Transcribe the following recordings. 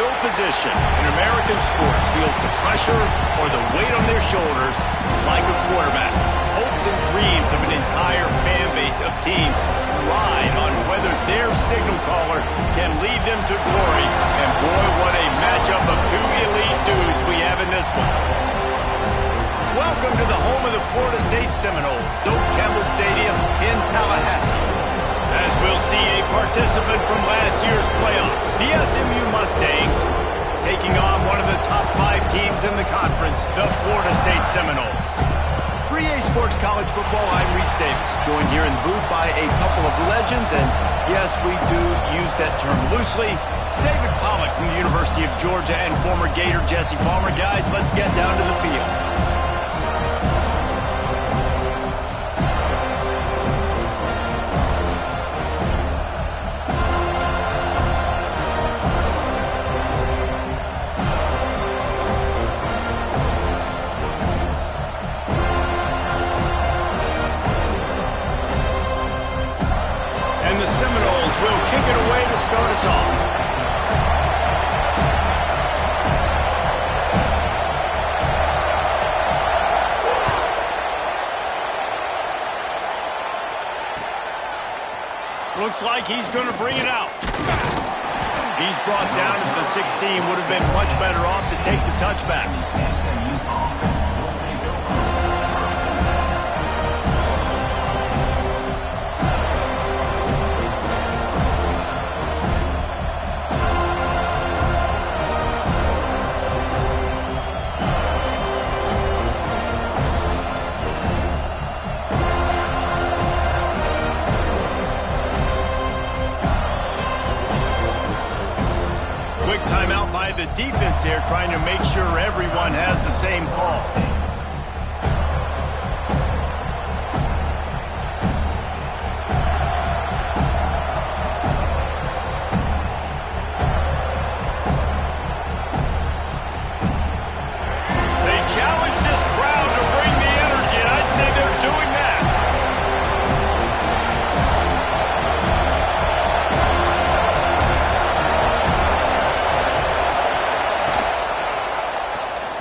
no position in American sports feels the pressure or the weight on their shoulders like a quarterback. Hopes and dreams of an entire fan base of teams ride on whether their signal caller can lead them to glory. And boy, what a matchup of two elite dudes we have in this one. Welcome to the home of the Florida State Seminoles, Doak Campbell Stadium in Tallahassee. As we'll see a participant from last year's playoff, the SMU Mustangs, taking on one of the top 5 teams in the conference, the Florida State Seminoles. For EA Sports College Football, I'm Reese Davis, joined here in the booth by a couple of legends, and yes, we do use that term loosely. David Pollack from the University of Georgia and former Gator Jesse Palmer. Guys, let's get down to the field. And the Seminoles will kick it away to start us off. Looks like he's going to bring it out. He's brought down to the 16. Would have been much better off to take the touchback. Quick timeout by the defense there, trying to make sure everyone has the same call. They challenge this crowd to bring the energy, and I'd say they're doing that.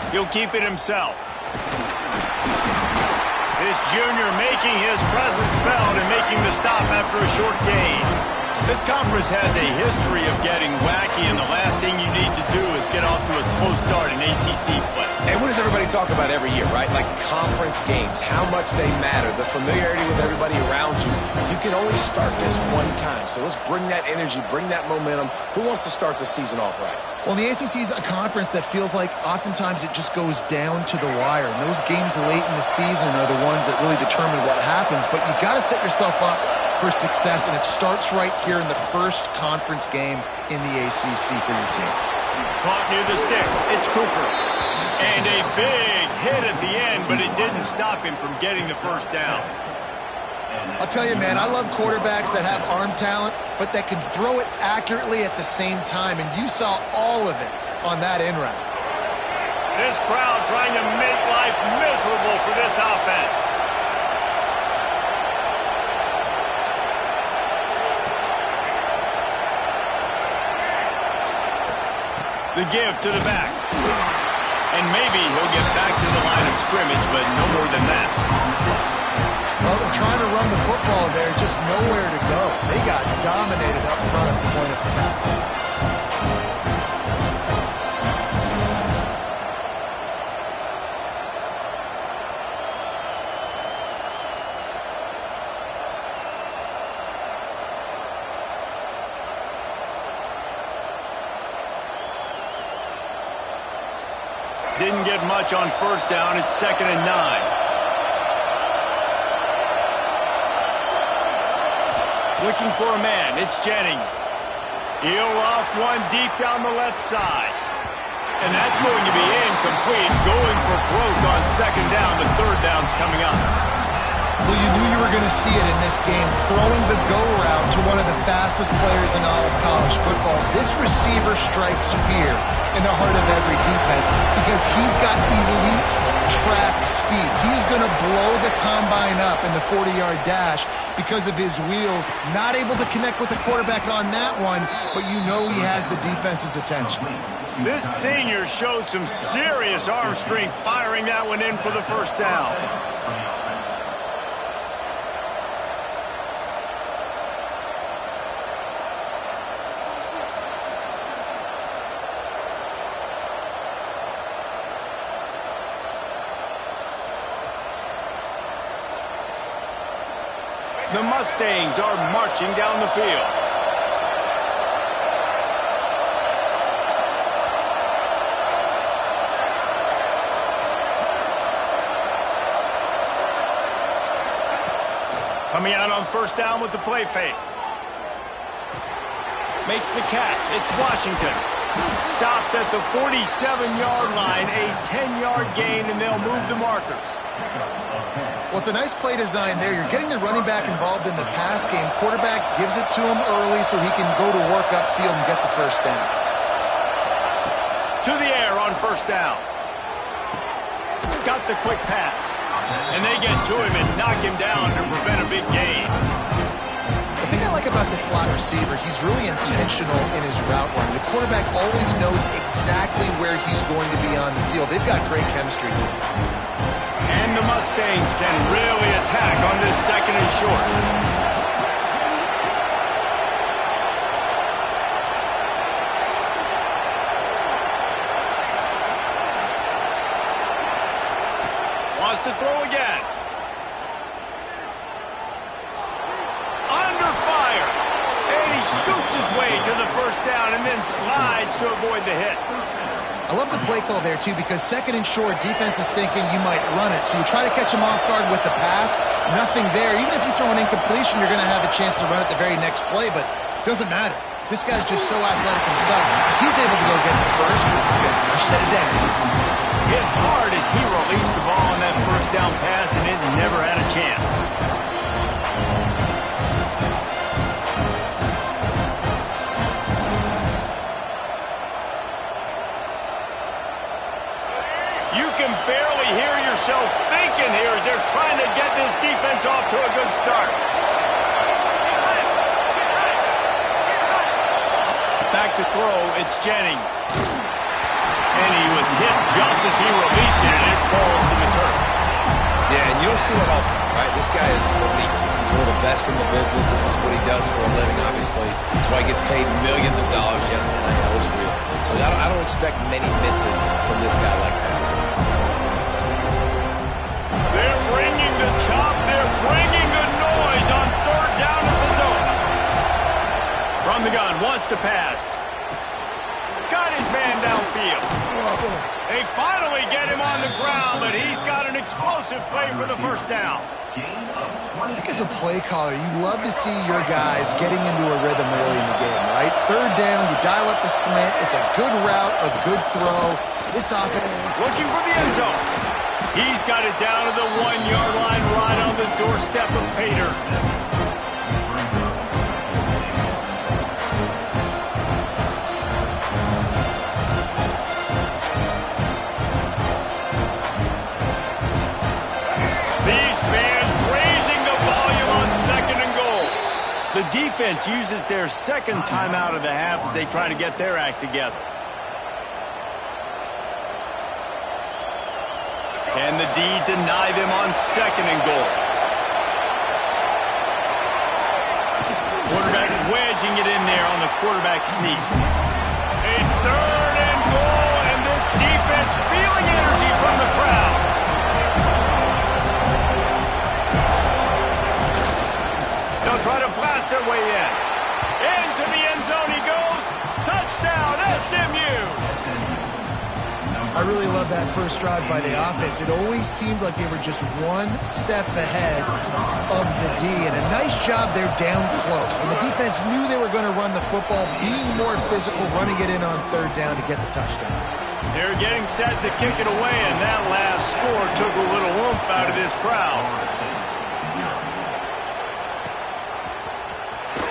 He'll keep it himself. This junior making his presence felt and making the stop after a short gain. This conference has a history of getting wacky, and the last thing you need to do is get off to a slow start in ACC play. And what does everybody talk about every year, right? Like conference games, how much they matter, the familiarity with everybody around you. You can only start this one time. So let's bring that energy, bring that momentum. Who wants to start the season off right? Well, the ACC is a conference that feels like oftentimes it just goes down to the wire. And those games late in the season are the ones that really determine what happens. But you've got to set yourself up for success, and it starts right here in the first conference game in the ACC for your team. Caught near the sticks. It's Cooper. And a big hit at the end, but it didn't stop him from getting the first down. I'll tell you, man, I love quarterbacks that have arm talent, but that can throw it accurately at the same time, and you saw all of it on that end route. This crowd trying to make life miserable for this offense. The give to the back. And maybe he'll get back to the line of scrimmage, but no more than that. Well, they're trying to run the football there, just nowhere to go. They got dominated up front at the point of attack. Didn't get much on first down. It's 2nd and 9. Looking for a man. It's Jennings. He'll off one deep down the left side. And that's going to be incomplete. Going for broke on 2nd down. The 3rd down's coming up. Well, you knew you were going to see it in this game, throwing the go route to one of the fastest players in all of college football. This receiver strikes fear in the heart of every defense because he's got elite track speed. He's going to blow the combine up in the 40-yard dash because of his wheels. Not able to connect with the quarterback on that one, but you know he has the defense's attention. This senior showed some serious arm strength firing that one in for the first down. The Mustangs are marching down the field. Coming out on first down with the play fake. Makes the catch. It's Washington. Stopped at the 47-yard line. A 10-yard gain, and they'll move the markers. Well, it's a nice play design there. You're getting the running back involved in the pass game. Quarterback gives it to him early so he can go to work upfield and get the first down. To the air on first down. Got the quick pass. And they get to him and knock him down to prevent a big gain. The thing I like about the slot receiver, he's really intentional in his route run. The quarterback always knows exactly where he's going to be on the field. They've got great chemistry. And the Mustangs can really attack on this second and short. Wants to throw again. Under fire. And he scoots his way to the first down and then slides to avoid the hit. I love the play call there, too, because second and short, defense is thinking you might run it. So you try to catch him off guard with the pass, nothing there. Even if you throw an incompletion, you're going to have a chance to run it the very next play, but it doesn't matter. This guy's just so athletic himself. He's able to go get the first. He's got a fresh set of downs. Hit hard as he released the ball on that first down pass, and it never had a chance. You can barely hear yourself thinking here as they're trying to get this defense off to a good start. Back to throw, it's Jennings. And he was hit just as he released it, and it falls to the turf. Yeah, and you don't see that often, right? This guy is elite. He's one of the best in the business. This is what he does for a living, obviously. That's why he gets paid millions of dollars. Yes, NIL is real. So I don't expect many misses from this guy like that. They're bringing the chop. They're bringing the noise on third down at the dome. From the gun, wants to pass. Got his man downfield. They finally get him on the ground, but he's got an explosive play for the first down. I think as a play caller, you love to see your guys getting into a rhythm early in the game, right? Third down, you dial up the slant. It's a good route, a good throw. This offense looking for the end zone. He's got it down to the 1-yard line right on the doorstep of Pater. These fans raising the volume on second and goal. The defense uses their second timeout of the half as they try to get their act together. Can the D deny them on second and goal? Quarterback wedging it in there on the quarterback sneak. A third and goal, and this defense feeling energy from the crowd. They'll try to blast their way in. Into the end zone he goes. Touchdown, SMU. I really love that first drive by the offense. It always seemed like they were just one step ahead of the D, and a nice job there down close. When the defense knew they were going to run the football, being more physical, running it in on third down to get the touchdown. They're getting set to kick it away, and that last score took a little oomph out of this crowd.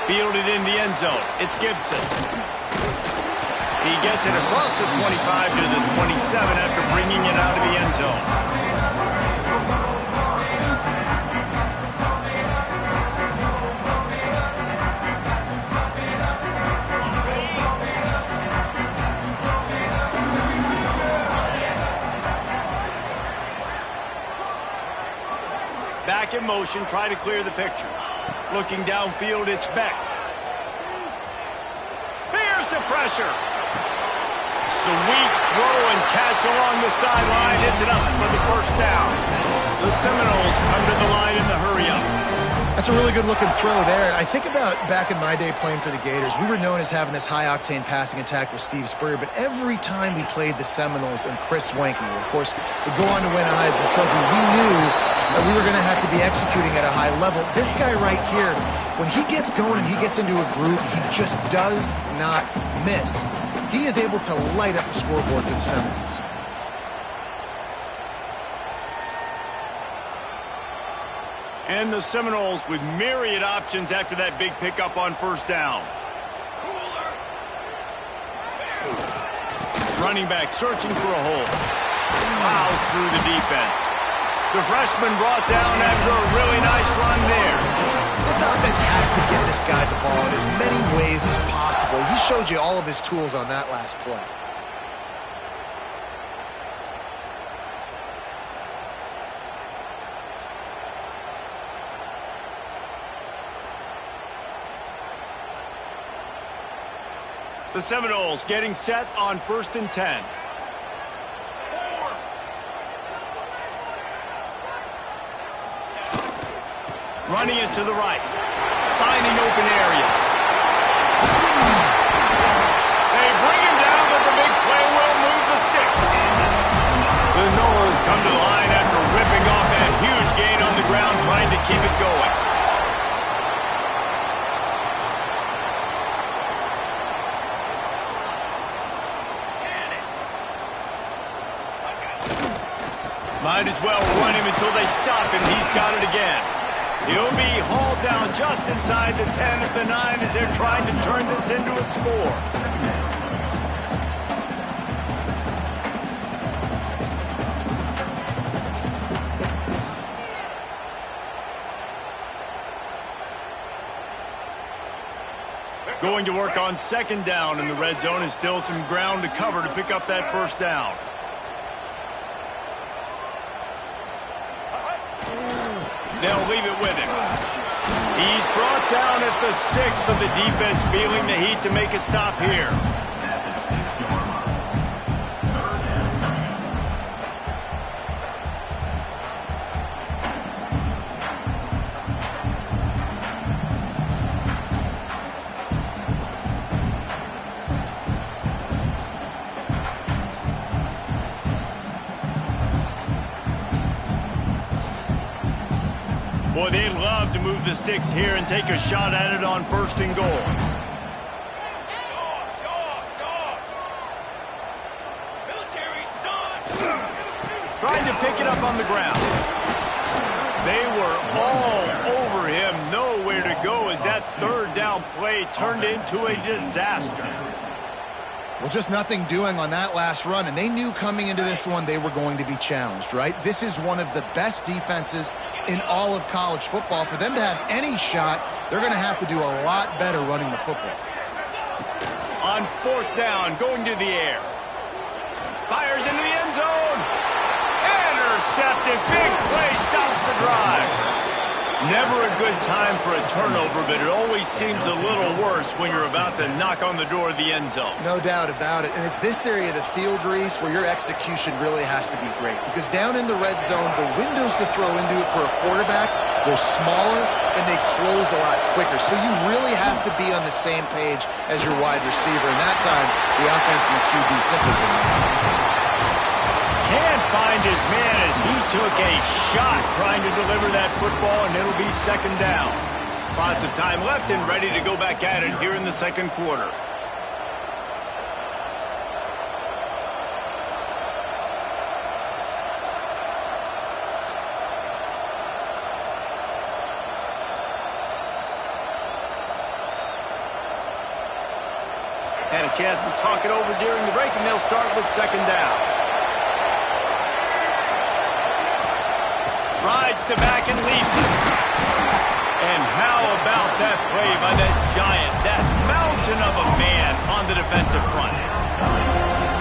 Fielded in the end zone. It's Gibson. He gets it across the 25 to the 27 after bringing it out of the end zone. Back in motion, try to clear the picture. Looking downfield, it's Beck. Here's the pressure. Sweet throw and catch along the sideline. It's enough for the first down. The Seminoles come to the line in the hurry-up. That's a really good-looking throw there. And I think about back in my day playing for the Gators, we were known as having this high-octane passing attack with Steve Spurrier, but every time we played the Seminoles and Chris Swanky, who, of course, would go on to win a Heisman Trophy, we knew that we were going to have to be executing at a high level. This guy right here, when he gets going and he gets into a groove, he just does not miss. He is able to light up the scoreboard for the Seminoles. And the Seminoles with myriad options after that big pickup on first down. Running back searching for a hole. Plows through the defense. The freshman brought down after a really nice run there. This offense has to get this guy the ball in as many ways as possible. He showed you all of his tools on that last play. The Seminoles getting set on 1st and 10. Running it to the right. Finding open areas. They bring him down, but the big play will move the sticks. The Noles come to the line after ripping off that huge gain on the ground, trying to keep it going. Might as well run him until they stop him. He's got it again. He'll be hauled down just inside the 10 at the 9 as they're trying to turn this into a score. Going to work on 2nd down in the red zone, and still some ground to cover to pick up that first down. They'll leave it with him. He's brought down at the 6, but the defense feeling the heat to make a stop here. Boy, they'd love to move the sticks here and take a shot at it on 1st and goal. Trying to pick it up on the ground. They were all over him. Nowhere to go as that 3rd down play turned into a disaster. Well, just nothing doing on that last run, and they knew coming into this one they were going to be challenged, right? This is one of the best defenses in all of college football. For them to have any shot, they're going to have to do a lot better running the football. On 4th down, going to the air. Fires into the end zone. Intercepted. Big play stops the drive. Never a good time for a turnover, but it always seems a little worse when you're about to knock on the door of the end zone. No doubt about it. And it's this area of the field, Reese, where your execution really has to be great. Because down in the red zone, the windows to throw into it for a quarterback, they're smaller and they close a lot quicker. So you really have to be on the same page as your wide receiver. And that time, the offense and the QB simply didn't. Can't find his man as he took a shot trying to deliver that football, and it'll be 2nd down. Lots of time left and ready to go back at it here in the 2nd quarter. a chance to talk it over during the break, and they'll start with second down. Rides to back and leads it. And how about that play by that giant, that mountain of a man on the defensive front?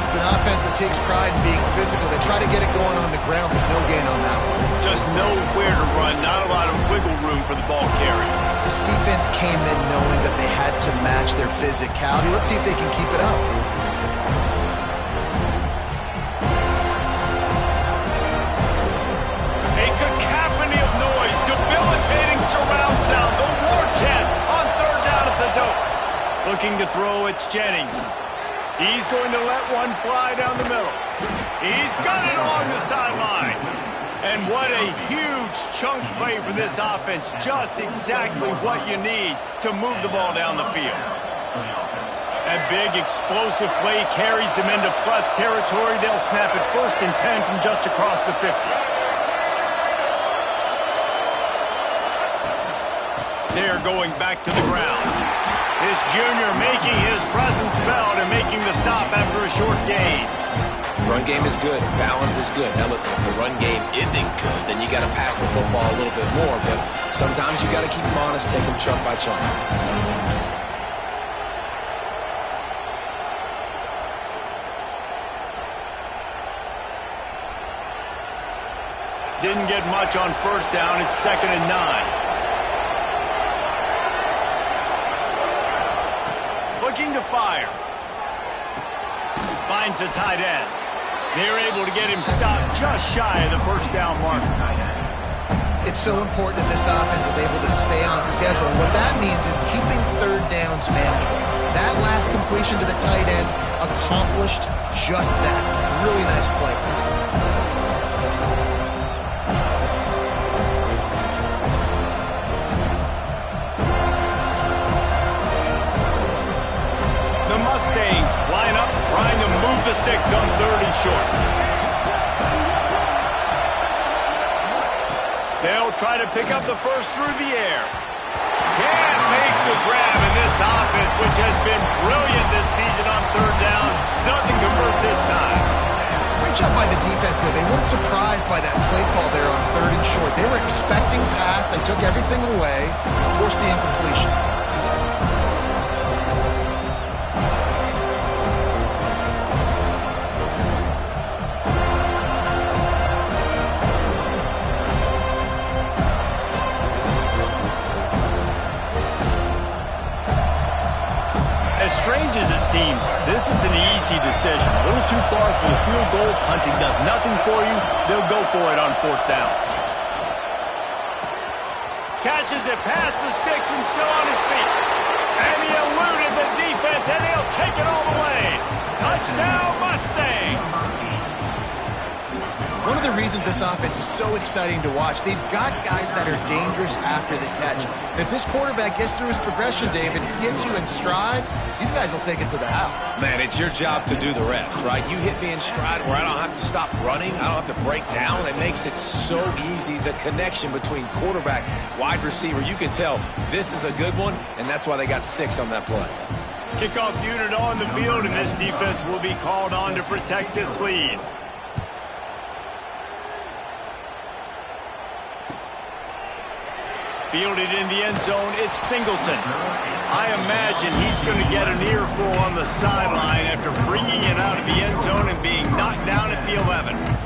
It's an offense that takes pride in being physical. They try to get it going on the ground, but no gain on that one. Just nowhere to run, not a lot of wiggle room for the ball carrier. This defense came in knowing that they had to match their physicality. Let's see if they can keep it up. A cacophony of noise, debilitating surround sound, the war chant on third down at the dope. Looking to throw, it's Jennings. He's going to let one fly down the middle. He's got it along the sideline. And what a huge chunk play for this offense. Just exactly what you need to move the ball down the field. That big explosive play carries them into plus territory. They'll snap it 1st and 10 from just across the 50. They're going back to the ground. This junior making his presence felt and making the stop after a short gain. Run game is good. Balance is good. Now listen, if the run game isn't good, then you got to pass the football a little bit more. But sometimes you got to keep them honest, take them chunk by chunk. Didn't get much on 1st down. It's 2nd and 9. Looking to fire. Finds a tight end. They're able to get him stopped just shy of the 1st down mark. It's so important that this offense is able to stay on schedule. And what that means is keeping third downs manageable. That last completion to the tight end accomplished just that. Really nice play. Mustangs line up, trying to move the sticks on 3rd and short. They'll try to pick up the first through the air. Can't make the grab, and this offense, which has been brilliant this season on 3rd down, doesn't convert this time. Great job by the defense there. They weren't surprised by that play call there on 3rd and short. They were expecting pass. They took everything away and forced the incompletion. As strange as it seems, this is an easy decision. A little too far for the field goal. Punting does nothing for you. They'll go for it on 4th down. Catches it past the sticks and still on his feet. And he eluded the defense, and he'll take it all the way. Touchdown, Mustangs! One of the reasons this offense is so exciting to watch, they've got guys that are dangerous after the catch. And if this quarterback gets through his progression, David, hits you in stride, these guys will take it to the house. Man, it's your job to do the rest, right? You hit me in stride where I don't have to stop running. I don't have to break down. It makes it so easy. The connection between quarterback, wide receiver, you can tell this is a good one, and that's why they got 6 on that play. Kickoff unit on the field, and this defense will be called on to protect this lead. Fielded in the end zone, it's Singleton. I imagine he's going to get an earful on the sideline after bringing it out of the end zone and being knocked down at the 11.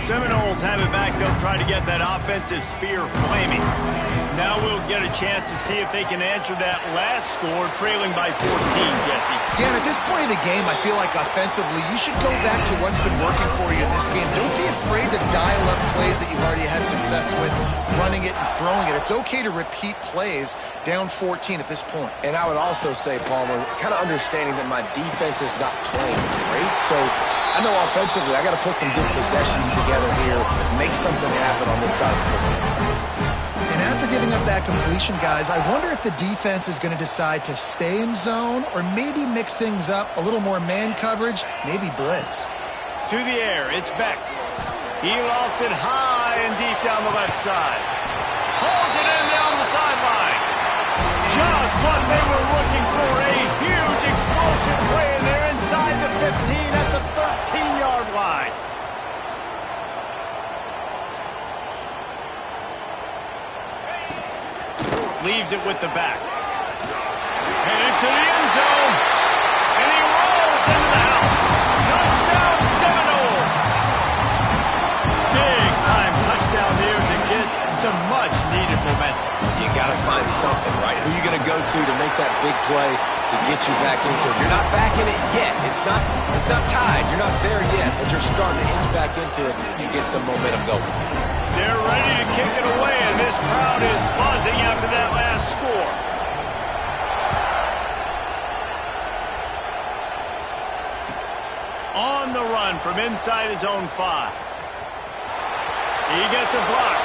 Seminoles have it back. They'll try to get that offensive spear flaming. Now we'll get a chance to see if they can answer that last score, trailing by 14, Jesse. Yeah, and at this point in the game, I feel like offensively, you should go back to what's been working for you in this game. Don't be afraid to dial up plays that you've already had success with, running it and throwing it. It's okay to repeat plays down 14 at this point. And I would also say, Palmer, kind of understanding that my defense is not playing great, so I know offensively I got to put some good possessions together here, make something happen on this side of the football. And after after giving up that completion, guys, I wonder if the defense is going to decide to stay in zone or maybe mix things up, a little more man coverage, maybe blitz. To the air, it's Beck. He lofts it high and deep down the left side. Pulls it in down the sideline. Just what they were looking for, a huge explosive play, and they're inside the 15 at the 13-yard line. Leaves it with the back. Headed to the end zone. And he rolls into the house. Touchdown, Seminoles. Big-time touchdown there to get some much-needed momentum. You got to find something, right? Who are you going to go to make that big play to get you back into it? You're not back in it yet. It's not tied. You're not there yet, but you're starting to inch back into it and get some momentum going. They're ready to kick it away, and this crowd is buzzing after that last score. On the run from inside his own 5. He gets a block.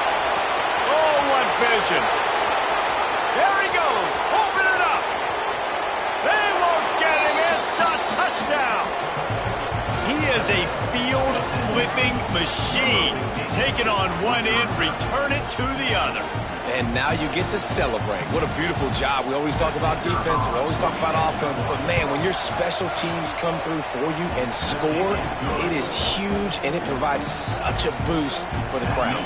Oh, what vision. There he goes. Open it up. They won't get him. It's a touchdown. He is a field-flipping machine. Take it on one end, return it to the other. And now you get to celebrate. What a beautiful job. We always talk about defense, we always talk about offense, but man, when your special teams come through for you and score, it is huge, and it provides such a boost for the crowd.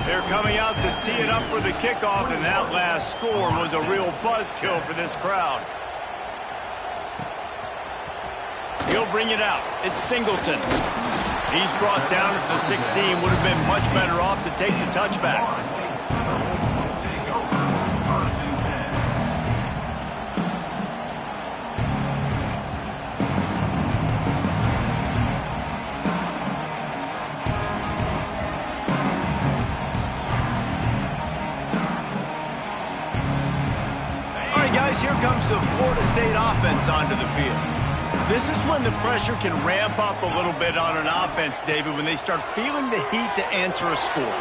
They're coming out to tee it up for the kickoff, and that last score was a real buzzkill for this crowd. He'll bring it out. It's Singleton. He's brought down at the 16. Would have been much better off to take the touchback. All right, guys, here comes the Florida State offense onto the field. This is when the pressure can ramp up a little bit on an offense, David, when they start feeling the heat to answer a score.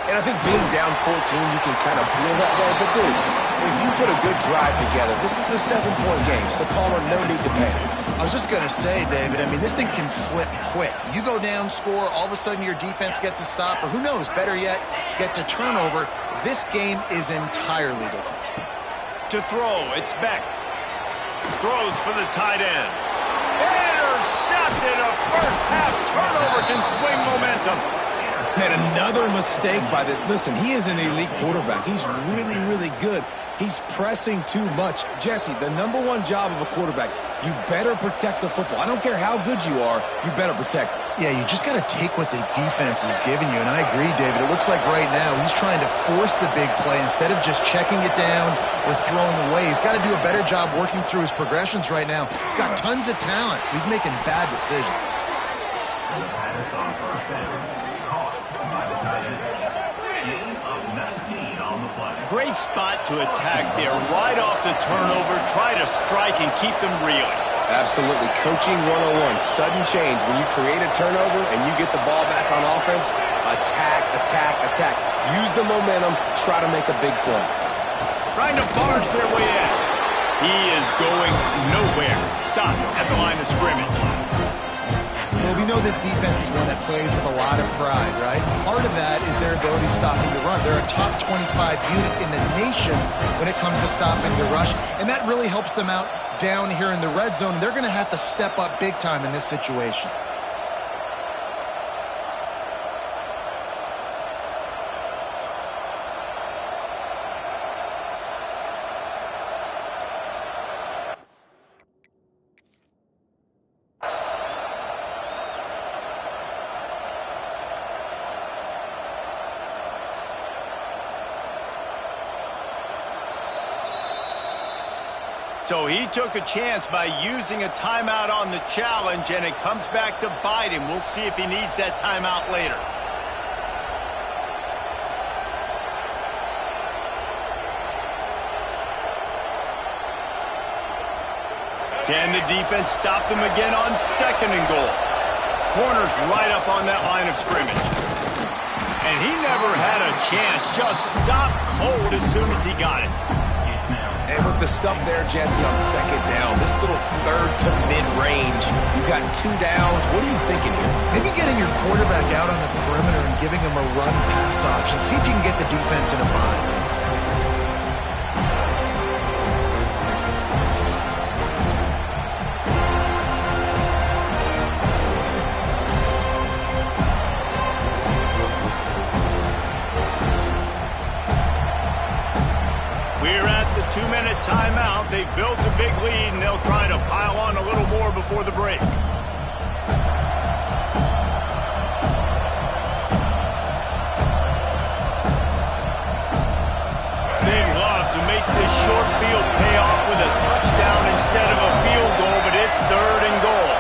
And I think being down 14, you can kind of feel that way. But, dude, if you put a good drive together, this is a 7-point game, so Palmer, no need to panic. I was just going to say, David, I mean, this thing can flip quick. You go down, score, all of a sudden your defense gets a stop, or who knows, better yet, gets a turnover. This game is entirely different. To throw, it's Beck. Throws for the tight end. Intercepted. A first-half turnover can swing momentum. Man, another mistake by this. Listen, he is an elite quarterback. He's really, really good. He's pressing too much. Jesse, the #1 job of a quarterback, you better protect the football. I don't care how good you are, you better protect it. Yeah, you just got to take what the defense is giving you, and I agree, David. It looks like right now he's trying to force the big play instead of just checking it down or throwing away. He's got to do a better job working through his progressions right now. He's got tons of talent. He's making bad decisions. Great spot to attack there. Right off the turnover, try to strike and keep them reeling. Absolutely. Coaching 101. Sudden change. When you create a turnover and you get the ball back on offense, attack, attack, attack. Use the momentum. Try to make a big play. Trying to barge their way in. He is going nowhere. Stop at the line of scrimmage. Well, we know this defense is one that plays with a lot of pride, right? Part of that is their ability stopping the run. They're a top 25 unit in the nation when it comes to stopping the rush, and that really helps them out down here in the red zone. They're going to have to step up big time in this situation. So he took a chance by using a timeout on the challenge, and it comes back to bite him. We'll see if he needs that timeout later. Can the defense stop them again on 2nd and goal? Corners right up on that line of scrimmage. And he never had a chance. Just stopped cold as soon as he got it. And with the stuff there, Jesse, on second down, this little third to mid-range, you got 2 downs. What are you thinking here? Maybe getting your quarterback out on the perimeter and giving him a run-pass option. See if you can get the defense in a bind. Two-minute timeout. They've built a big lead, and they'll try to pile on a little more before the break. They'd love to make this short field pay off with a touchdown instead of a field goal, but it's 3rd and goal.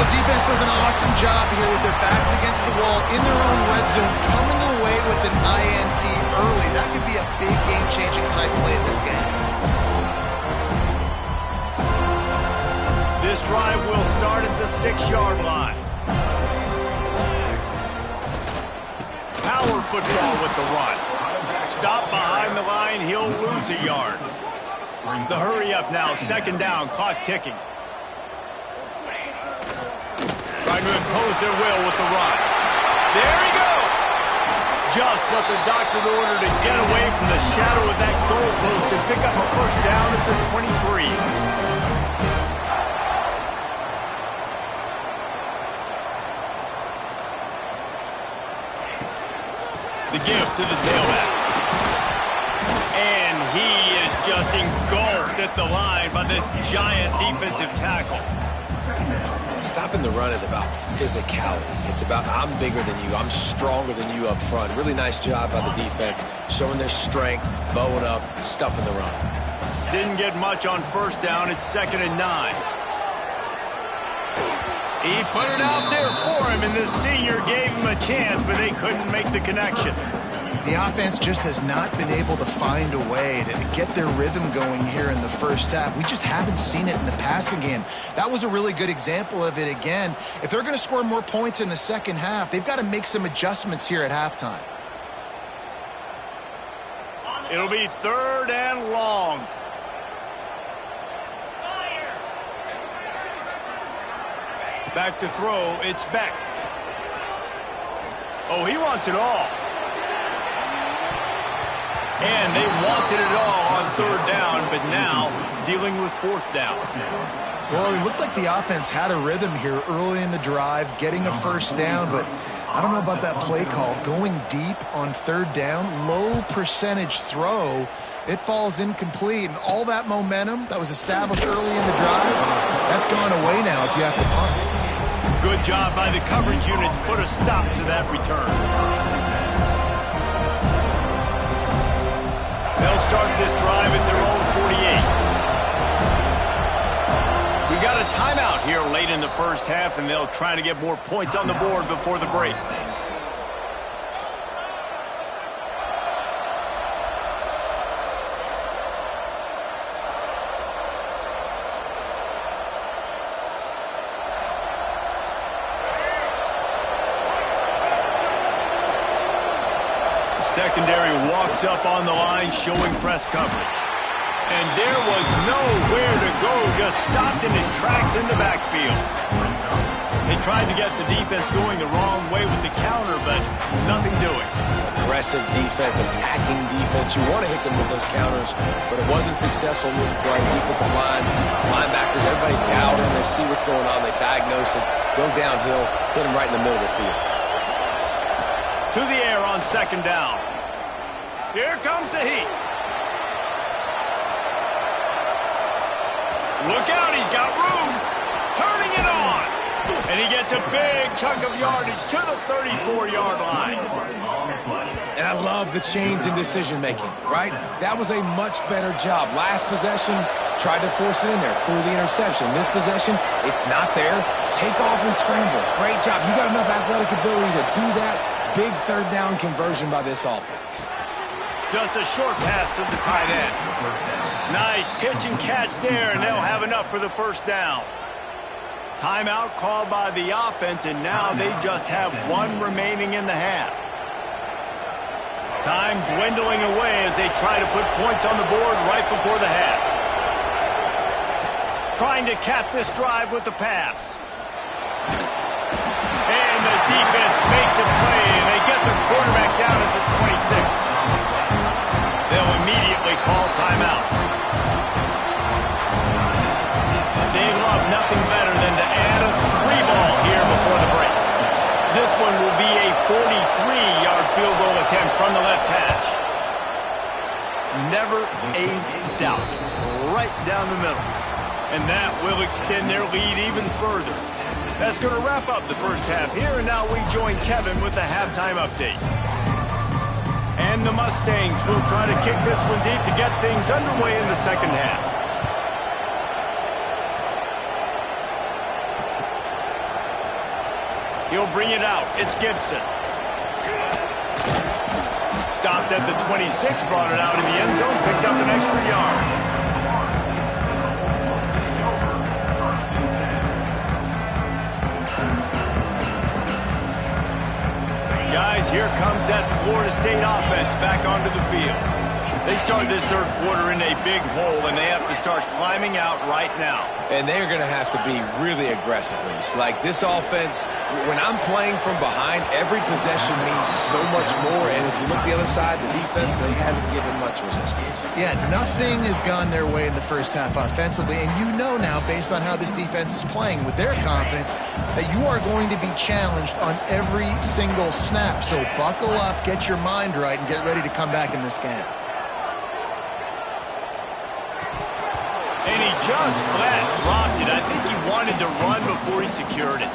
Defense does an awesome job here with their backs against the wall in their own red zone, coming away with an INT early. That could be a big game-changing type play in this game. This drive will start at the 6-yard line. Power football with the run. Stop behind the line, he'll lose a yard. The hurry up now, 2nd down, clock ticking. Trying to impose their will with the run. There he goes! Just what the doctor ordered to get away from the shadow of that goalpost and pick up a 1st down at the 23. The give to the tailback. And he is just engulfed at the line by this giant defensive tackle. Stopping the run is about physicality. It's about I'm bigger than you. I'm stronger than you up front. Really nice job by the defense, showing their strength, bowing up, stuffing the run. Didn't get much on 1st down. It's 2nd and 9. He put it out there for him, and the senior gave him a chance, but they couldn't make the connection. The offense just has not been able to find a way to get their rhythm going here in the first half. We just haven't seen it in the passing game. That was a really good example of it again. If they're going to score more points in the second half, they've got to make some adjustments here at halftime. It'll be 3rd and long. Back to throw, it's Beck. Oh, he wants it all. And they wanted it all on 3rd down, but now dealing with 4th down. Well, it looked like the offense had a rhythm here early in the drive, getting a 1st down, but I don't know about that play call. Going deep on 3rd down, low percentage throw, it falls incomplete, and all that momentum that was established early in the drive, that's gone away now if you have to punt. Good job by the coverage unit to put a stop to that return. They'll start this drive at their own 48. We got a timeout here late in the first half, and they'll try to get more points on the board before the break. Secondary walks up on the line, showing press coverage. And there was nowhere to go, just stopped in his tracks in the backfield. They tried to get the defense going the wrong way with the counter, but nothing doing. Aggressive defense, attacking defense. You want to hit them with those counters, but it wasn't successful in this play. Defensive line, linebackers, everybody dialed in. They see what's going on. They diagnose it, go downhill, hit them right in the middle of the field. To the air on 2nd down. Here comes the heat. Look out, he's got room. Turning it on. And he gets a big chunk of yardage to the 34-yard line. And I love the change in decision-making, right? That was a much better job. Last possession, tried to force it in there, threw the interception. This possession, it's not there. Take off and scramble. Great job. You got enough athletic ability to do that. Big third down conversion by this offense. Just a short pass to the tight end. Nice pitch and catch there, and they'll have enough for the first down. Timeout called by the offense, and now they just have one remaining in the half. Time dwindling away as they try to put points on the board right before the half. Trying to cap this drive with the pass. And the defense makes a play, and they get the quarterback down at the 26. They'll immediately call timeout. They love nothing better than to add a 3-ball here before the break. This one will be a 43-yard field goal attempt from the left hash. Never a doubt. Right down the middle. And that will extend their lead even further. That's going to wrap up the first half here, and now we join Kevin with the halftime update. And the Mustangs will try to kick this one deep to get things underway in the second half. He'll bring it out. It's Gibson. Stopped at the 26, brought it out in the end zone, picked up an extra yard. Guys, here comes that Florida State offense back onto the field. They start this third quarter in a big hole, and they have to start climbing out right now. And they're going to have to be really aggressive. Like this offense, when I'm playing from behind, every possession means so much more. And if you look the other side, the defense, they haven't given much resistance. Yeah, nothing has gone their way in the first half offensively. And you know now, based on how this defense is playing with their confidence, that you are going to be challenged on every single snap. So buckle up, get your mind right, and get ready to come back in this game. And he just flat dropped it. I think he wanted to run before he secured it.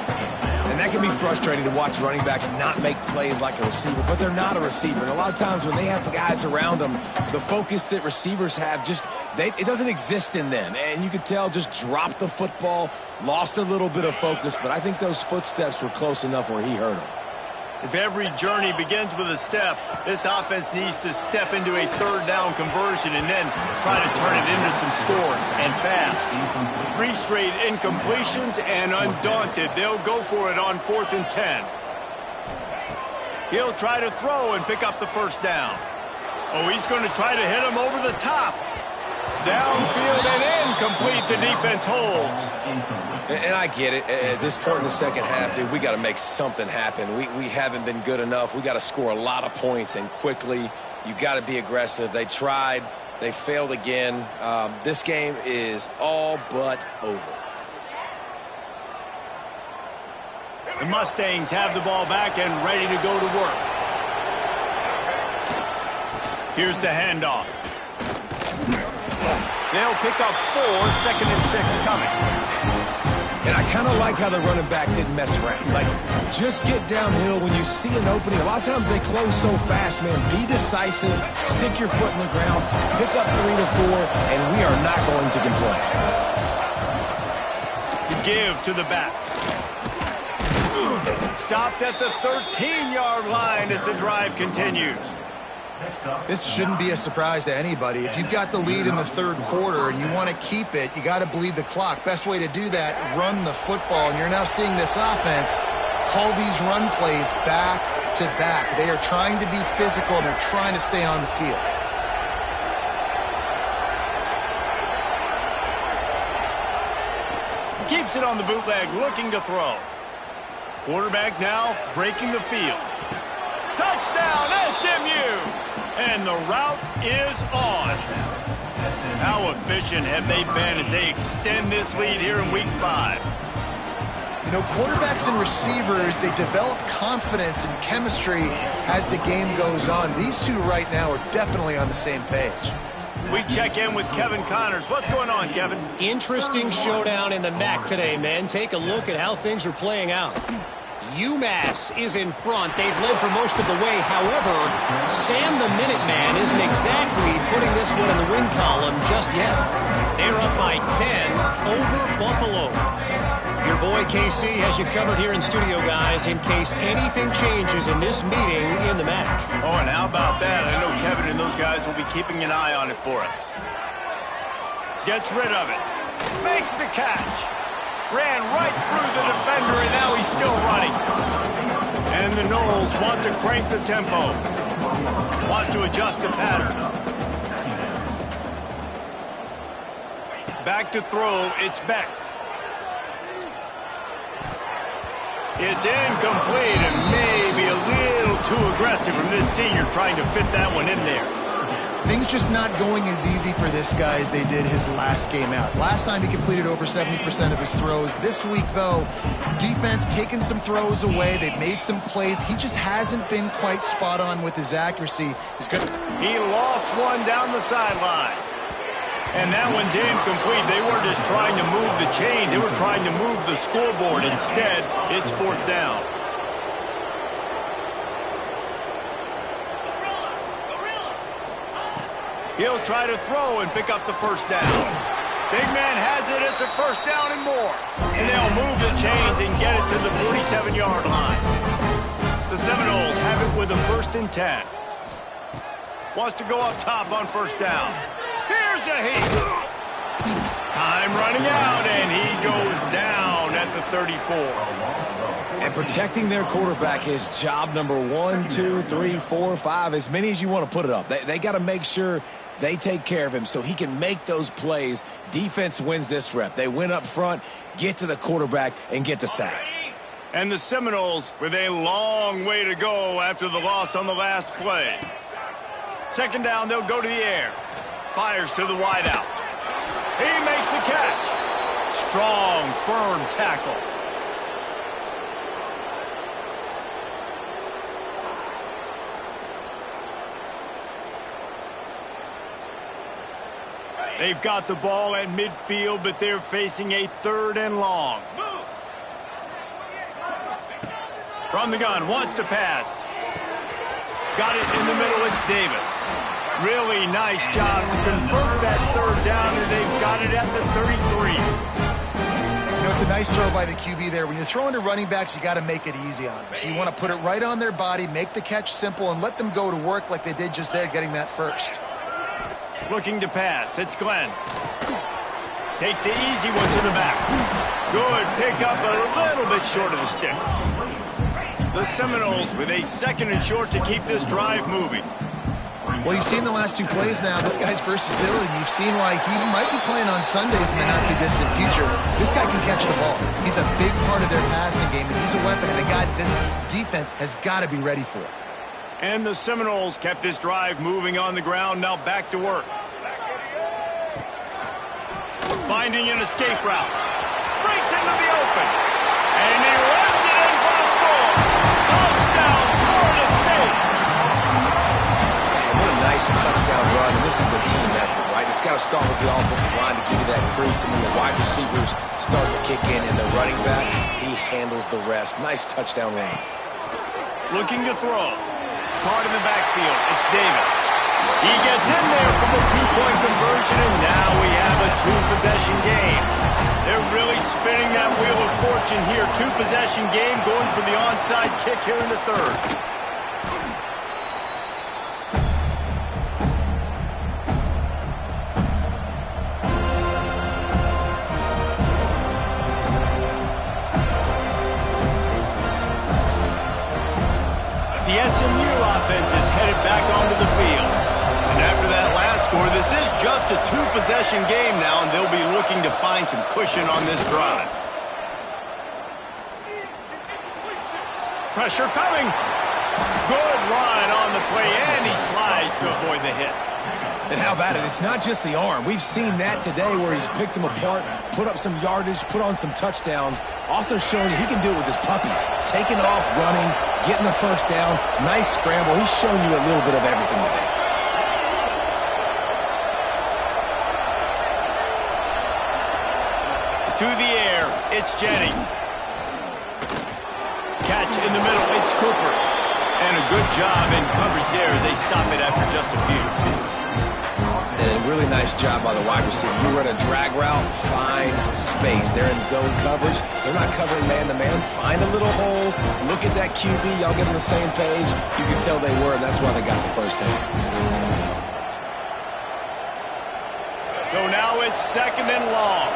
And that can be frustrating to watch running backs not make plays like a receiver, but they're not a receiver. And a lot of times when they have the guys around them, the focus that receivers have it doesn't exist in them. And you could tell just dropped the football, lost a little bit of focus, but I think those footsteps were close enough where he hurt him. If every journey begins with a step, this offense needs to step into a third down conversion and then try to turn it into some scores, and fast. 3 straight incompletions, and undaunted, they'll go for it on 4th and 10. He'll try to throw and pick up the first down. Oh, he's going to try to hit him over the top. Downfield and incomplete. The defense holds. And I get it. At this point in the second half, dude, we got to make something happen. We haven't been good enough. We got to score a lot of points, and quickly. You got to be aggressive. They tried. They failed again. This game is all but over. The Mustangs have the ball back and ready to go to work. Here's the handoff. They'll pick up 4, 2nd and 6 coming. And I kind of like how the running back didn't mess around. Like, just get downhill when you see an opening. A lot of times they close so fast, man. Be decisive, stick your foot in the ground, pick up 3 to 4, and we are not going to complain. The give to the back. Stopped at the 13-yard line as the drive continues. This shouldn't be a surprise to anybody. If you've got the lead in the third quarter and you want to keep it, you got to bleed the clock. Best way to do that, run the football. And you're now seeing this offense call these run plays back to back. They are trying to be physical, and they're trying to stay on the field. Keeps it on the bootleg, looking to throw. Quarterback now breaking the field. Touchdown, SMU! And the route is on. How efficient have they been as they extend this lead here in Week 5? You know, quarterbacks and receivers, they develop confidence and chemistry as the game goes on. These two right now are definitely on the same page. We check in with Kevin Connors. What's going on, Kevin? Interesting showdown in the MAC today, man. Take a look at how things are playing out. UMass is in front. They've led for most of the way. However, Sam the Minuteman isn't exactly putting this one in the win column just yet. They're up by 10 over Buffalo. Your boy KC has you covered here in studio, guys, in case anything changes in this meeting in the MAC. Oh, and how about that? I know Kevin and those guys will be keeping an eye on it for us. Gets rid of it. Makes the catch. Ran right through the defender, and now he's still running. And the Noles want to crank the tempo. Wants to adjust the pattern. Back to throw. It's Beck. It's incomplete and maybe a little too aggressive from this senior trying to fit that one in there. Things just not going as easy for this guy as they did his last game out. Last time he completed over 70% of his throws. This week, though, defense taking some throws away. They've made some plays. He just hasn't been quite spot on with his accuracy. He lost one down the sideline. And that one's incomplete. They weren't just trying to move the chains. They were trying to move the scoreboard. Instead, it's fourth down. He'll try to throw and pick up the first down. Big man has it. It's a first down and more. And they'll move the chains and get it to the 47-yard line. The Seminoles have it with a 1st and 10. Wants to go up top on first down. Here's a heat. Time running out, and he goes down at the 34. And protecting their quarterback is job number 1, 2, 3, 4, 5, as many as you want to put it up. They got to make sure they take care of him so he can make those plays. Defense wins this rep. They win up front, get to the quarterback, and get the sack. And the Seminoles with a long way to go after the loss on the last play. Second down, they'll go to the air. Fires to the wideout. He makes the catch. Strong, firm tackle. They've got the ball at midfield, but they're facing a 3rd and long. From the gun, wants to pass. Got it in the middle, it's Davis. Really nice job to convert that 3rd down, and they've got it at the 33. You know, it's a nice throw by the QB there. When you're throwing to running backs, you got to make it easy on them. So you want to put it right on their body, make the catch simple, and let them go to work like they did just there, getting that first. Looking to pass. It's Glenn. Takes the easy one to the back. Good pickup, but a little bit short of the sticks. The Seminoles with a 2nd and short to keep this drive moving. Well, you've seen the last 2 plays now. This guy's versatility. You've seen why he might be playing on Sundays in the not-too-distant future. This guy can catch the ball. He's a big part of their passing game, and he's a weapon, and a guy this defense has got to be ready for. And the Seminoles kept this drive moving on the ground. Now back to work. Finding an escape route. Breaks into the open. And he runs it in for the score. Touchdown, Florida State. Man, what a nice touchdown run. And this is a team effort, right? It's got to start with the offensive line to give you that crease. And then the wide receivers start to kick in. And the running back, he handles the rest. Nice touchdown run. Looking to throw. Caught in the backfield. It's Davis. He gets in there for the 2-point conversion, and now we have a 2-possession game. They're really spinning that wheel of fortune here. 2-possession game going for the onside kick here in the 3rd. The SMU offense is headed back onto the field. And after that last score, this is just a 2-possession game now, and they'll be looking to find some cushion on this drive. Pressure coming. Good run on the play, and he slides to avoid the hit. And how about it? It's not just the arm. We've seen that today where he's picked them apart, put up some yardage, put on some touchdowns. Also showing he can do it with his puppies. Taking off, running, getting the first down. Nice scramble. He's shown you a little bit of everything today. To the air, it's Jennings. Catch in the middle, it's Cooper. And a good job in coverage there as they stop it after just a few. And really nice job by the wide receiver. You run a drag route, find space. They're in zone coverage. They're not covering man-to-man. Find a little hole. Look at that QB. Y'all get on the same page. You can tell they were, and that's why they got the first down. So now it's 2nd and long.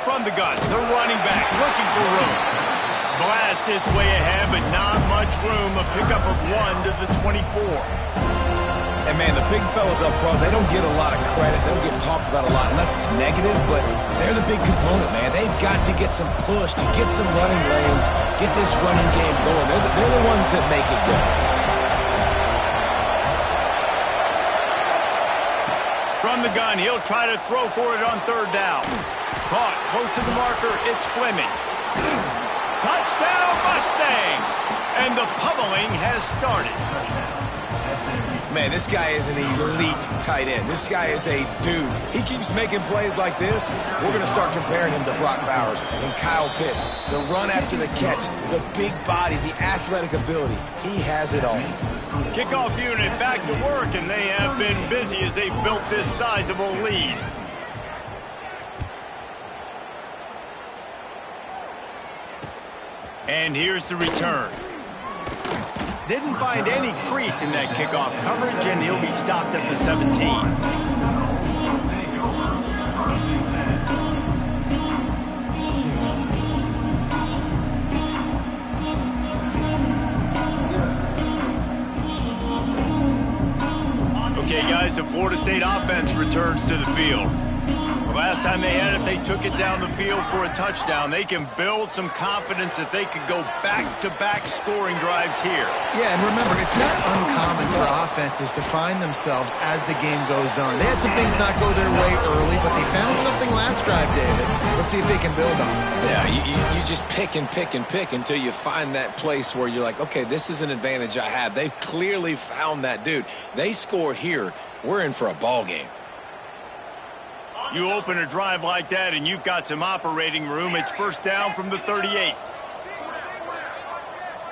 From the gun, the running back looking for room. Blast his way ahead, but not much room. A pickup of 1 to the 24. And, man, the big fellas up front, they don't get a lot of credit. They don't get talked about a lot unless it's negative, but they're the big component, man. They've got to get some push, to get some running lanes, get this running game going. They're the ones that make it go. From the gun, he'll try to throw for it on 3rd down. Caught close to the marker, it's Fleming. Touchdown Mustangs! And the pummeling has started. Man, this guy is an elite tight end. This guy is a dude. He keeps making plays like this. We're going to start comparing him to Brock Bowers and Kyle Pitts. The run after the catch, the big body, the athletic ability. He has it all. Kickoff unit back to work, and they have been busy as they've built this sizable lead. And here's the return. Didn't find any crease in that kickoff coverage, and he'll be stopped at the 17. Okay, guys, the Florida State offense returns to the field. The last time they had it, they took it down the field for a touchdown. They can build some confidence that they could go back-to-back scoring drives here. Yeah, and remember, it's not uncommon for offenses to find themselves as the game goes on. They had some things not go their way early, but they found something last drive, David. Let's see if they can build on it. Yeah, you just pick and pick and pick until you find that place where you're like, okay, this is an advantage I have. They've clearly found that dude. They score here, we're in for a ball game. You open a drive like that and you've got some operating room. It's 1st down from the 38.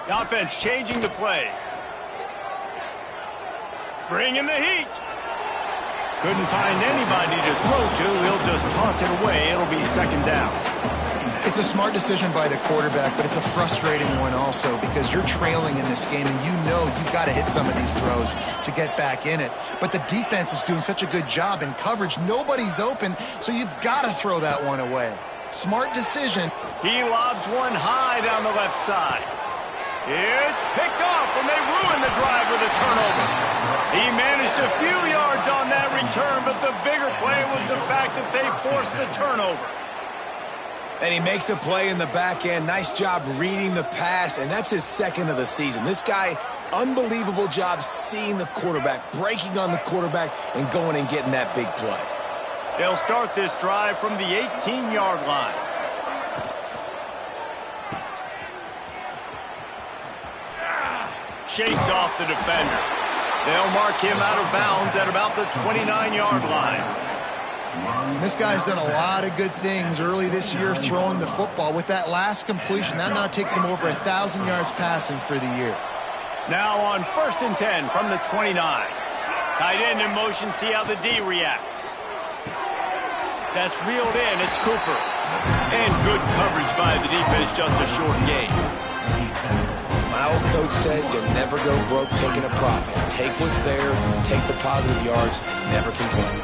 The offense changing the play. Bringing the heat. Couldn't find anybody to throw to. He'll just toss it away. It'll be 2nd down. It's a smart decision by the quarterback, but it's a frustrating one also because you're trailing in this game and you know you've got to hit some of these throws to get back in it. But the defense is doing such a good job in coverage. Nobody's open, so you've got to throw that one away. Smart decision. He lobs one high down the left side. It's picked off, and they ruin the drive with a turnover. He managed a few yards on that return, but the bigger play was the fact that they forced the turnover. And he makes a play in the back end. Nice job reading the pass, and that's his 2nd of the season. This guy, unbelievable job seeing the quarterback, breaking on the quarterback, and going and getting that big play. They'll start this drive from the 18-yard line. Shakes off the defender. They'll mark him out of bounds at about the 29-yard line. This guy's done a lot of good things early this year throwing the football. With that last completion, that now takes him over 1,000 yards passing for the year. Now on 1st and 10 from the 29. Tight end in motion, see how the D reacts. That's reeled in, it's Cooper. And good coverage by the defense, just a short gain. My old coach said you'll never go broke taking a profit. Take what's there, take the positive yards, and never complain.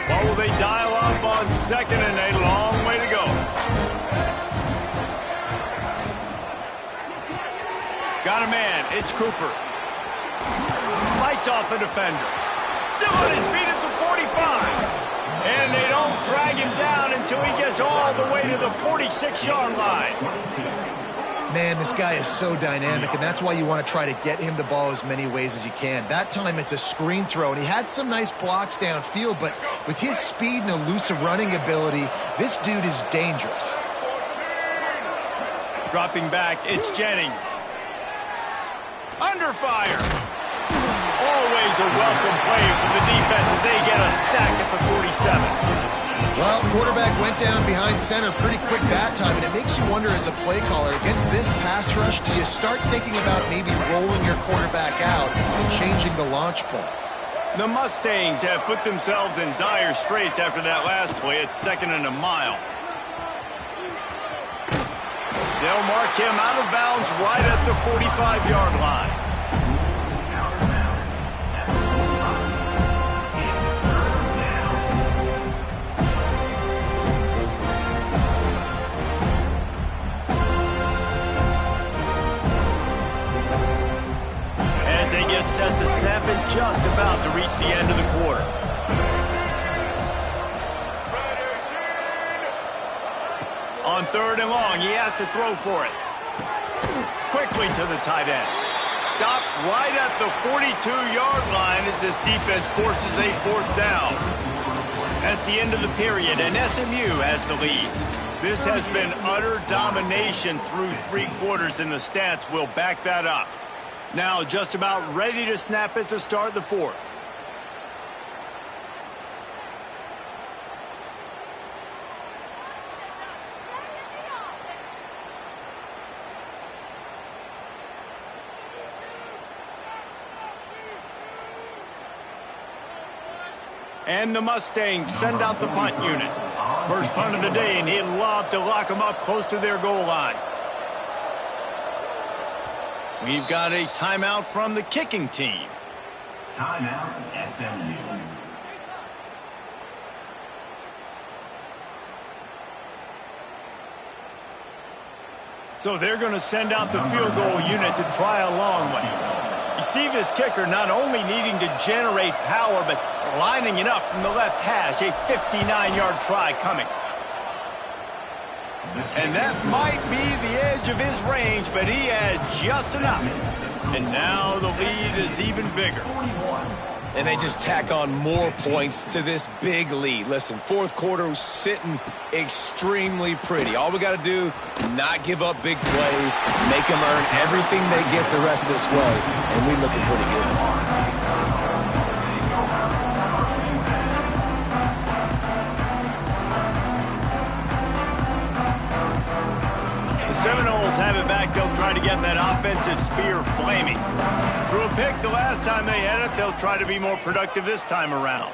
What will they dial up on 2nd and a long way to go? Got a man, it's Cooper. Fights off a defender. Still on his feet at the 45. And they don't drag him down until he gets all the way to the 46-yard line. Man, this guy is so dynamic, and that's why you want to try to get him the ball as many ways as you can. That time it's a screen throw, and he had some nice blocks downfield, but with his speed and elusive running ability, this dude is dangerous. Dropping back, it's Jennings. Under fire. Always a welcome play for the defense as they get a sack at the 47. Well, quarterback went down behind center pretty quick that time, and it makes you wonder as a play caller, against this pass rush, do you start thinking about maybe rolling your quarterback out and changing the launch point? The Mustangs have put themselves in dire straits after that last play at 2nd and a mile. They'll mark him out of bounds right at the 45-yard line. As they get set to snap it, just about to reach the end of the quarter. On 3rd and long, he has to throw for it. Quickly to the tight end. Stopped right at the 42-yard line as this defense forces a 4th down. That's the end of the period, and SMU has the lead. This has been utter domination through 3 quarters, and the stats will back that up. Now just about ready to snap it to start the 4th. And the Mustangs send out the punt unit. First punt of the day, and he'd love to lock them up close to their goal line. We've got a timeout from the kicking team. Timeout, SMU. So they're going to send out the field goal unit to try a long one. You see this kicker not only needing to generate power, but lining it up from the left hash. A 59-yard try coming. And that might be the edge of his range, but he had just enough. And now the lead is even bigger. And they just tack on more points to this big lead. Listen, 4th quarter was sitting extremely pretty. All we got to do, not give up big plays, make them earn everything they get the rest of this way, and we're looking pretty good. Seminoles have it back. They'll try to get that offensive spear flaming. Threw a pick the last time they had it. They'll try to be more productive this time around.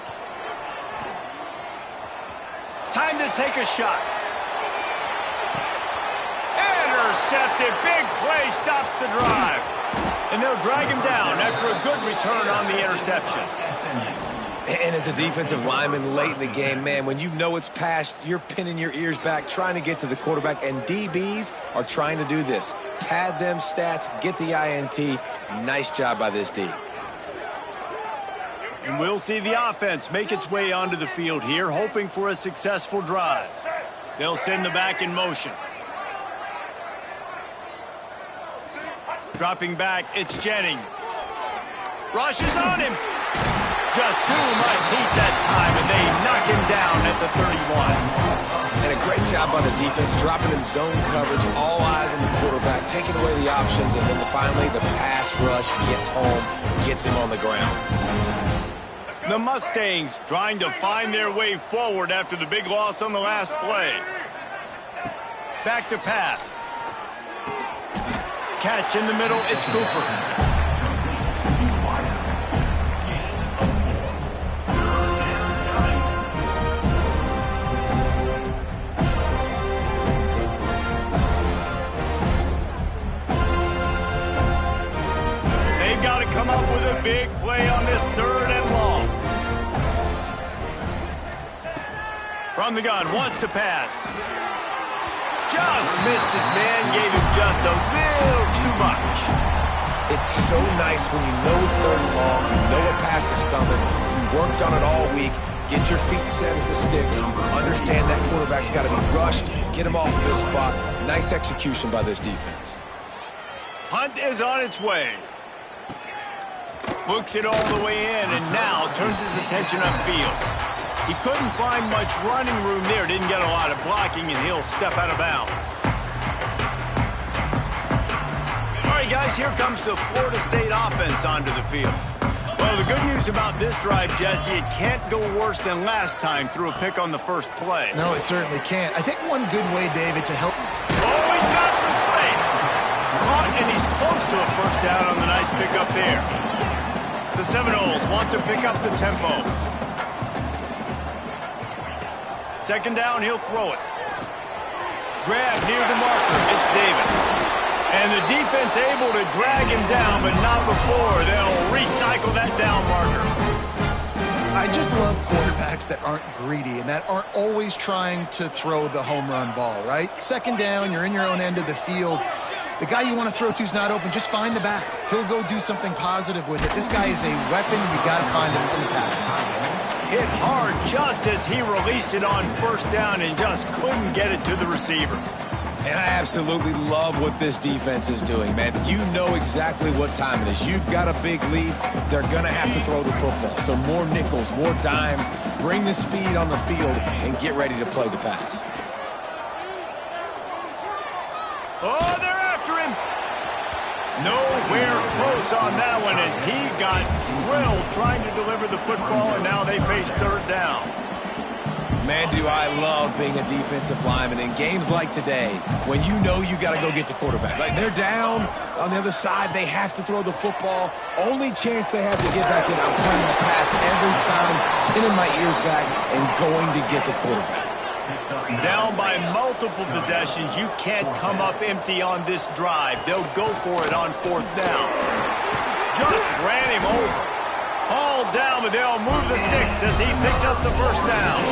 Time to take a shot. Intercepted. Big play stops the drive. And they'll drag him down after a good return on the interception. And as a defensive lineman late in the game, man, when you know it's past, you're pinning your ears back, trying to get to the quarterback, and DBs are trying to do this. Pad them stats, get the INT. Nice job by this D. And we'll see the offense make its way onto the field here, hoping for a successful drive. They'll send the back in motion. Dropping back, it's Jennings. Rushes on him. Just too much heat that time, and they knock him down at the 31. And a great job by the defense, dropping in zone coverage, all eyes on the quarterback, taking away the options, and then finally the pass rush gets home, gets him on the ground. The Mustangs trying to find their way forward after the big loss on the last play. Back to pass. Catch in the middle, it's Cooper. Got to come up with a big play on this 3rd and long. From the gun, wants to pass. Just missed his man, gave him just a little too much. It's so nice when you know it's 3rd and long, you know a pass is coming, you worked on it all week, get your feet set at the sticks, understand that quarterback's got to be rushed, get him off of this spot. Nice execution by this defense. Hunt is on its way. Books it all the way in, and now turns his attention upfield. He couldn't find much running room there, didn't get a lot of blocking, and he'll step out of bounds. All right, guys, here comes the Florida State offense onto the field. Well, the good news about this drive, Jesse, it can't go worse than last time through a pick on the first play. No, it certainly can't. I think one good way, David, to help... Oh, he's got some space. Caught, and he's close to a first down on the nice pickup there. The Seminoles want to pick up the tempo. Second down, he'll throw it. Grab near the marker. It's Davis. And the defense able to drag him down, but not before they'll recycle that down marker. I just love quarterbacks that aren't greedy and that aren't always trying to throw the home run ball, right? Second down, you're in your own end of the field. The guy you want to throw to is not open. Just find the back. He'll go do something positive with it. This guy is a weapon. You got to find him in the passing game. Hit hard just as he released it on first down and just couldn't get it to the receiver. And I absolutely love what this defense is doing, man. You know exactly what time it is. You've got a big lead. They're going to have to throw the football. So more nickels, more dimes. Bring the speed on the field and get ready to play the pass. Oh, they're after him. Nowhere close on that one as he got drilled trying to deliver the football, and now they face third down. Man, do I love being a defensive lineman in games like today when you know you got to go get the quarterback. Like, they're down on the other side. They have to throw the football. Only chance they have to get back in. I'm playing the pass every time, pinning my ears back and going to get the quarterback. Down by multiple possessions. You can't come up empty on this drive. They'll go for it on fourth down. Just ran him over. Hauled down, but they'll move the sticks as he picks up the first down.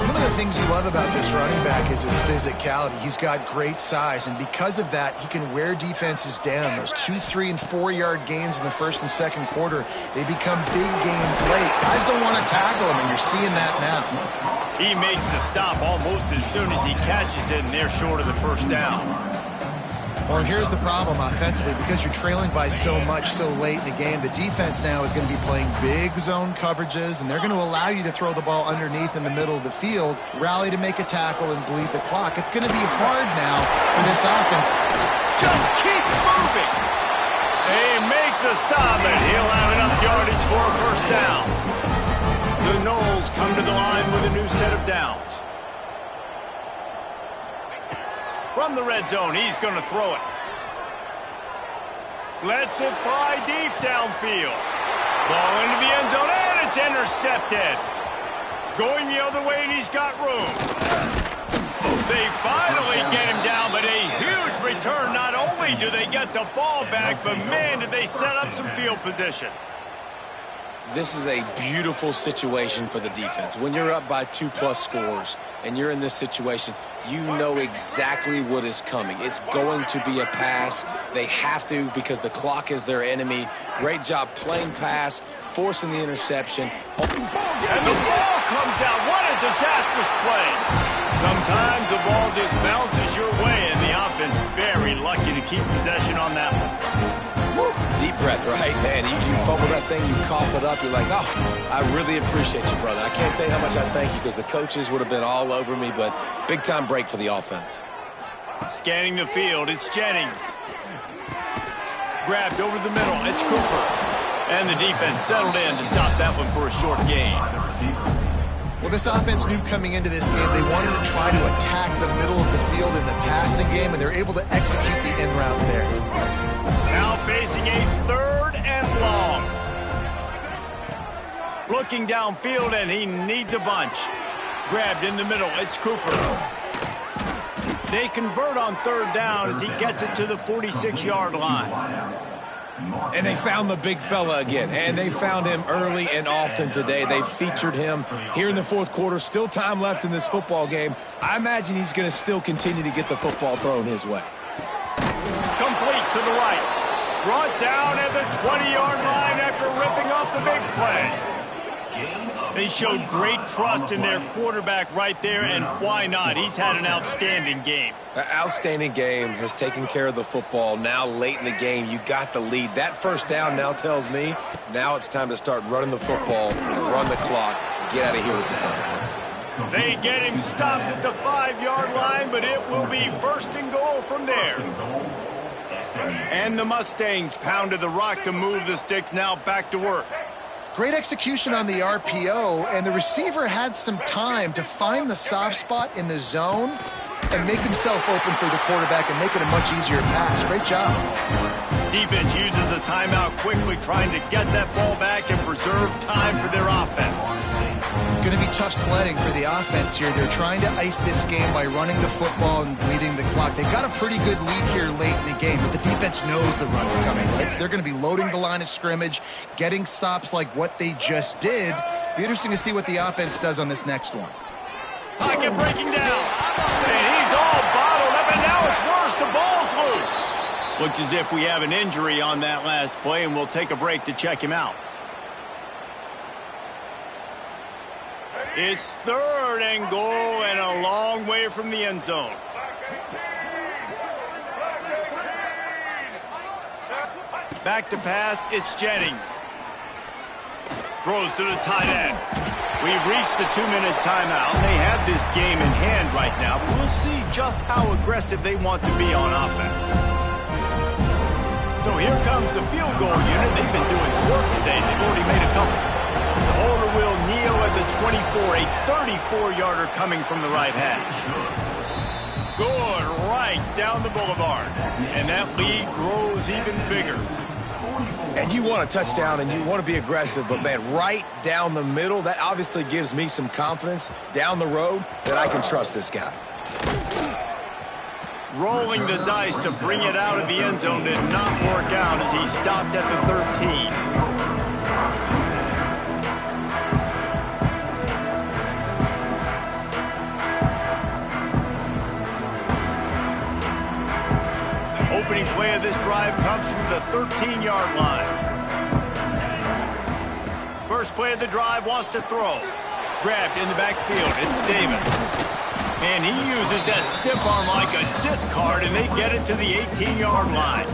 One of the things you love about this running back is his physicality. He's got great size, and because of that, he can wear defenses down. Those 2, 3, and 4-yard gains in the first and second quarter, they become big gains late. Guys don't want to tackle him, and you're seeing that now. He makes the stop almost as soon as he catches it, and they're short of the first down. Well, and here's the problem offensively. Because you're trailing by so much so late in the game, the defense now is going to be playing big zone coverages, and they're going to allow you to throw the ball underneath in the middle of the field, rally to make a tackle, and bleed the clock. It's going to be hard now for this offense. Just keeps moving. They make the stop, and he'll have enough yardage for a first down. The Noles come to the line with a new set of downs. From the red zone, he's going to throw it. Lets it fly deep downfield. Ball into the end zone, and it's intercepted. Going the other way, and he's got room. They finally get him down, but a huge return. Not only do they get the ball back, but, man, did they set up some field position. This is a beautiful situation for the defense. When you're up by 2+ scores and you're in this situation, you know exactly what is coming. It's going to be a pass. They have to because the clock is their enemy. Great job playing pass, forcing the interception. And the ball comes out. What a disastrous play. Sometimes the ball just bounces your way, and the offense very lucky to keep possession on that one. Deep breath, right, man? You fumble that thing, you cough it up, you're like, oh, I really appreciate you, brother. I can't tell you how much I thank you because the coaches would have been all over me, but big-time break for the offense. Scanning the field, it's Jennings. Grabbed over the middle, it's Cooper. And the defense settled in to stop that one for a short gain. Well, this offense knew coming into this game they wanted to try to attack the middle of the field in the passing game, and they're able to execute the in route there. Now facing a third and long. Looking downfield, and he needs a bunch. Grabbed in the middle, it's Cooper. They convert on third down as he gets it to the 46-yard line. And they found the big fella again, and they found him early and often today. They featured him here in the fourth quarter. Still time left in this football game. I imagine he's going to still continue to get the football thrown his way. Complete to the right. Brought down at the 20-yard line after ripping off the big play. They showed great trust in their quarterback right there, and why not? He's had an outstanding game. Outstanding game, has taken care of the football. Now late in the game, you got the lead. That first down now tells me now it's time to start running the football, run the clock, get out of here with the ball. They get him stopped at the 5-yard line, but it will be first and goal from there. And the Mustangs pounded the rock to move the sticks, now back to work. Great execution on the RPO, and the receiver had some time to find the soft spot in the zone and make himself open for the quarterback and make it a much easier pass. Great job. Defense uses a timeout quickly, trying to get that ball back and preserve time for their offense. It's going to be tough sledding for the offense here. They're trying to ice this game by running the football and bleeding the clock. They've got a pretty good lead here late in the game, but the defense knows the run's coming, right? So they're going to be loading the line of scrimmage, getting stops like what they just did. Be interesting to see what the offense does on this next one. Pocket breaking down, and he's all bottled up, and now it's worse. The ball's loose. Looks as if we have an injury on that last play, and we'll take a break to check him out. It's 3rd and goal and a long way from the end zone. Back to pass, it's Jennings. Throws to the tight end. We've reached the 2-minute timeout. They have this game in hand right now, but we'll see just how aggressive they want to be on offense. So here comes the field goal unit. They've been doing work today. They've already made a couple. The holder will kneel at the 24, a 34-yarder coming from the right hash. Good, right down the boulevard. And that lead grows even bigger. And you want a touchdown and you want to be aggressive, but man, right down the middle, that obviously gives me some confidence down the road that I can trust this guy. Rolling the dice to bring it out of the end zone did not work out as he stopped at the 13. Opening play of this drive comes from the 13-yard line. First play of the drive, wants to throw. Grabbed in the backfield, it's Davis. And he uses that stiff arm like a discard, and they get it to the 18-yard line.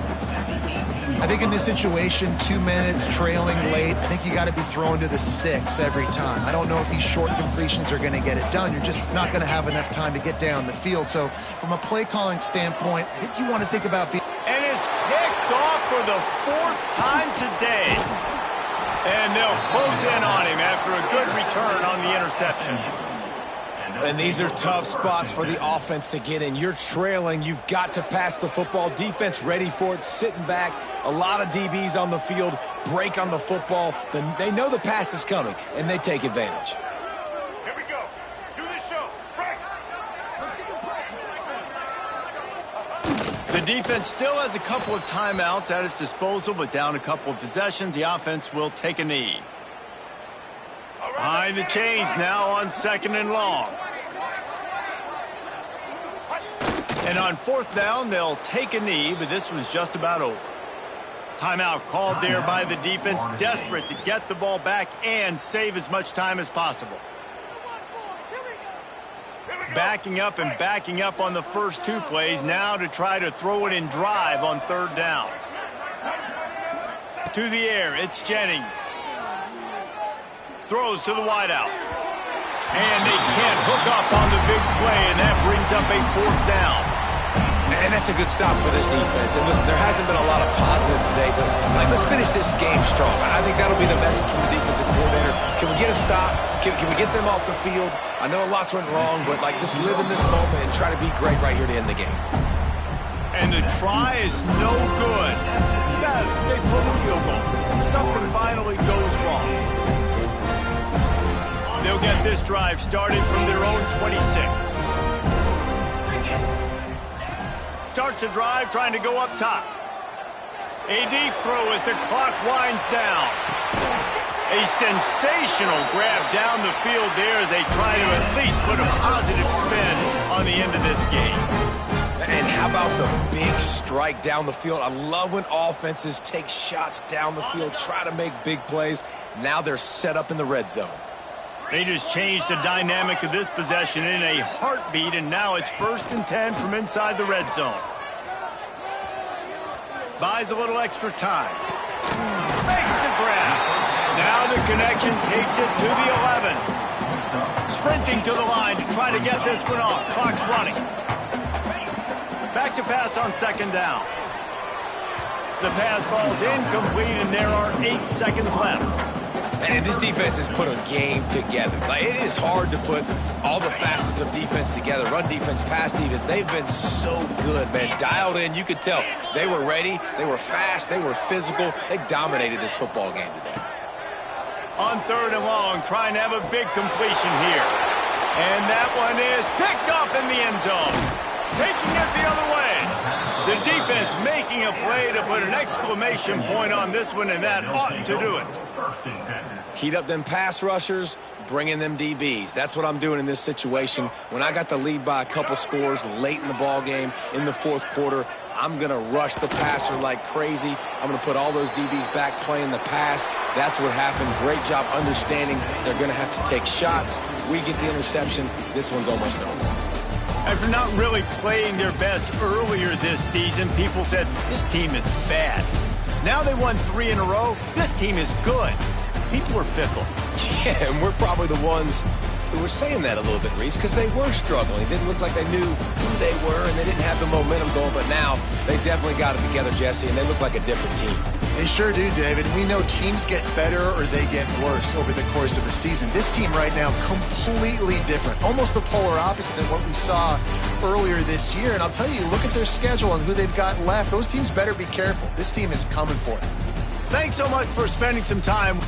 I think in this situation, 2 minutes, trailing late, I think you got to be throwing to the sticks every time. I don't know if these short completions are going to get it done. You're just not going to have enough time to get down the field. So from a play-calling standpoint, I think you want to think about being... And it's picked off for the 4th time today. And they'll close in on him after a good return on the interception. And these are tough spots for the offense to get in. You're trailing. You've got to pass the football. Defense ready for it, sitting back. A lot of DBs on the field, break on the football. They know the pass is coming, and they take advantage. Here we go. Do this show. Break. The defense still has a couple of timeouts at its disposal, but down a couple of possessions, the offense will take a knee. Behind the chains now on 2nd and long. And on 4th down, they'll take a knee, but this was just about over. Timeout called there by the defense, desperate to get the ball back and save as much time as possible. Backing up and backing up on the first 2 plays, now to try to throw it in drive on 3rd down. To the air, it's Jennings. Throws to the wideout. And they can't hook up on the big play, and that brings up a 4th down. And that's a good stop for this defense. And listen, there hasn't been a lot of positive today, but let's finish this game strong. I think that'll be the message from the defensive coordinator. Can we get a stop? Can we get them off the field? I know lots went wrong, but just live in this moment and try to be great right here to end the game. And the try is no good. They pull the field goal. Something finally goes wrong. They'll get this drive started from their own 26. Starts a drive trying to go up top. A deep throw as the clock winds down. A sensational grab down the field there as they try to at least put a positive spin on the end of this game. And how about the big strike down the field? I love when offenses take shots down the field, try to make big plays. Now they're set up in the red zone. They just changed the dynamic of this possession in a heartbeat, and now it's 1st and 10 from inside the red zone. Buys a little extra time. Makes the grab. Now the connection takes it to the 11. Sprinting to the line to try to get this one off. Clock's running. Back to pass on 2nd down. The pass falls incomplete, and there are 8 seconds left. And this defense has put a game together. Like, it is hard to put all the facets of defense together. Run defense, pass defense. They've been so good, man. Dialed in, you could tell. They were ready. They were fast. They were physical. They dominated this football game today. On 3rd and long, trying to have a big completion here. And that one is picked off in the end zone. Taking it the other way. The defense making a play to put an exclamation point on this one, and that ought to do it. Heat up them pass rushers, bring in them DBs. That's what I'm doing in this situation. When I got the lead by a couple scores late in the ball game, in the 4th quarter, I'm going to rush the passer like crazy. I'm going to put all those DBs back playing the pass. That's what happened. Great job understanding they're going to have to take shots. We get the interception. This one's almost over. After not really playing their best earlier this season, people said, this team is bad. Now they won 3 in a row. This team is good. People are fickle. Yeah, and we're probably the ones who were saying that a little bit, Reese, because they were struggling. It didn't look like they knew who they were, and they didn't have the momentum going. But now they definitely got it together, Jesse, and they look like a different team. They sure do, David. We know teams get better or they get worse over the course of a season. This team right now, completely different. Almost the polar opposite than what we saw earlier this year. And I'll tell you, look at their schedule and who they've got left. Those teams better be careful. This team is coming for it. Thanks so much for spending some time